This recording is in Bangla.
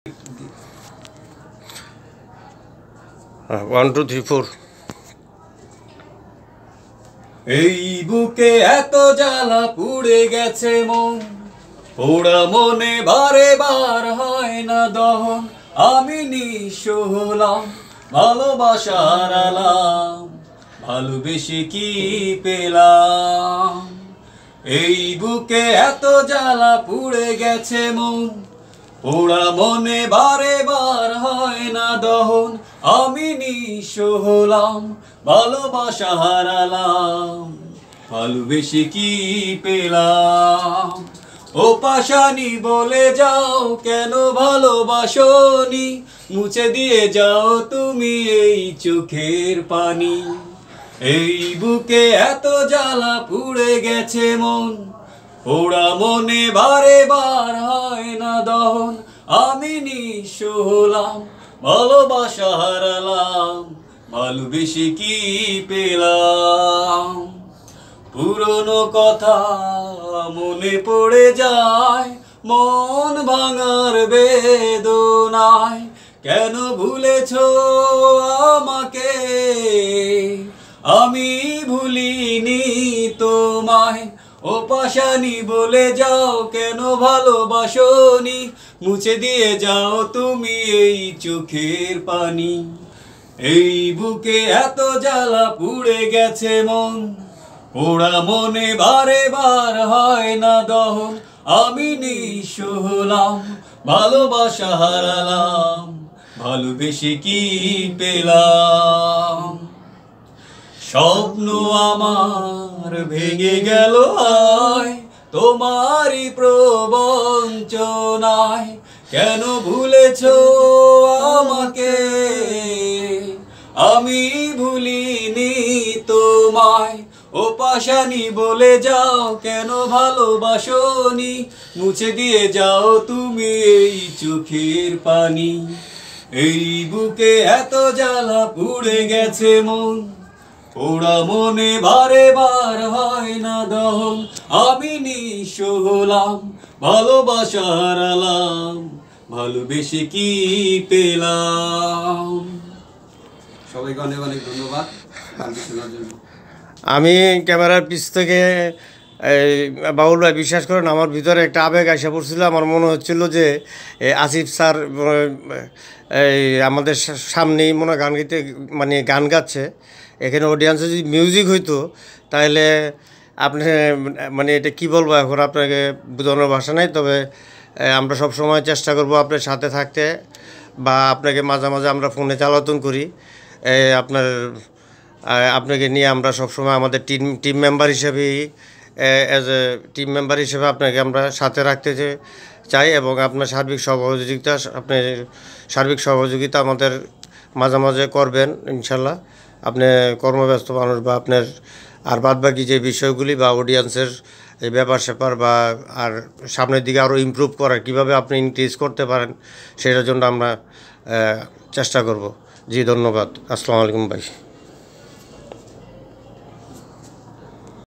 1 2 3 4 এই বুকে এত জ্বালা পুড়ে গেছে মন, পোড়া মনে বারে বার হয় না দহন। আমি নিঃস্ব হলাম, ভালোবাসা হারালাম, ভালোবেসে কি পেলাম? এই বুকে এত জ্বালা পুড়ে গেছে মন, পোড়া মনে বারে বার হয় না দহন। আমি নিঃস্ব হলাম, ভালোবাসা হারালাম, ভালোবেসে কি পেলাম? ও পাশানি বলে যাও কেন ভালোবাসনি, মুছে দিয়ে যাও তুমি এই চোখের পানি। এই বুকে এত জ্বালা পুড়ে গেছে মন, পোড়া মনে বারে বার হয় না দহন। আমি নিঃস্ব হলাম, ভালোবাসা হারালাম, ভালোবেসে কি পেলাম? পুরনো কথা মনে পড়ে যায়, মন ভাঙার বেদনায়। কেন ভুলেছো আমাকে, আমি ভুলিনি তোমায়। ও পাশানি বলে যাও কেন ভালোবাসনি, মুছে দিয়ে যাও তুমি এই চোখের পানি। এই বুকে এত জ্বালা পুড়ে গেছে মন, পোড়া মনে বারে বার হয় না দহন। আমি নিঃস্ব হলাম, ভালোবাসা হারালাম, ভালোবেসে কি পেলাম? স্বপ্ন আমার ভেঙে গেল আয় তোমারই প্রবঞ্চনায়। কেন ভুলেছো আমাকে, আমি ভুলিনি তোমায়। ও পাশানি বলে যাও কেন ভালোবাসনি, মুছে দিয়ে যাও তুমি এই চোখের পানি। এই বুকে এত জ্বালা পুড়ে গেছে মন, পোড়া মনে বারে বার হয় না দহন। আমি নিঃস্ব হলাম, ভালোবাসা হারালাম, ভালোবেসে কি পেলাম? সবাইকে অনেক অনেক ধন্যবাদ গানটি শোনার জন্য। আমি ক্যামেরার পিছ থেকে বাউল ভাই বিশ্বাস করেন আমার ভিতরে একটা আবেগ আসা পড়ছিল। আমার মনে হচ্ছিল যে আসিফ স্যার এই আমাদের সামনেই মনে গান গাইতে মানে গান গাচ্ছে। এখানে অডিয়েন্সে যদি মিউজিক হইতো তাহলে আপনি মানে এটা কি বলবো এখন আপনাকে বোঝানোর ভাষা নাই। তবে আমরা সব সময় চেষ্টা করব আপনার সাথে থাকতে, বা আপনাকে মাঝে মাঝে আমরা ফোনে চালাতন করি। আপনাকে নিয়ে আমরা সবসময় আমাদের টিম মেম্বার হিসেবেই অ্যাজ এ টিম মেম্বার হিসেবে আপনাকে আমরা সাথে রাখতে চাই, এবং আপনার সার্বিক সহযোগিতা আমাদের মাঝে মাঝে করবেন ইনশাল্লাহ। আপনি কর্মব্যস্ত মানুষ, বা আপনার আর বাদবাকি যে বিষয়গুলি বা অডিয়েন্সের এই ব্যাপার স্যাপার বা আর সামনের দিকে আরও ইমপ্রুভ করার কীভাবে আপনি ইনক্রিজ করতে পারেন সেটার জন্য আমরা চেষ্টা করব। জি ধন্যবাদ। আসসালামু আলাইকুম ভাই।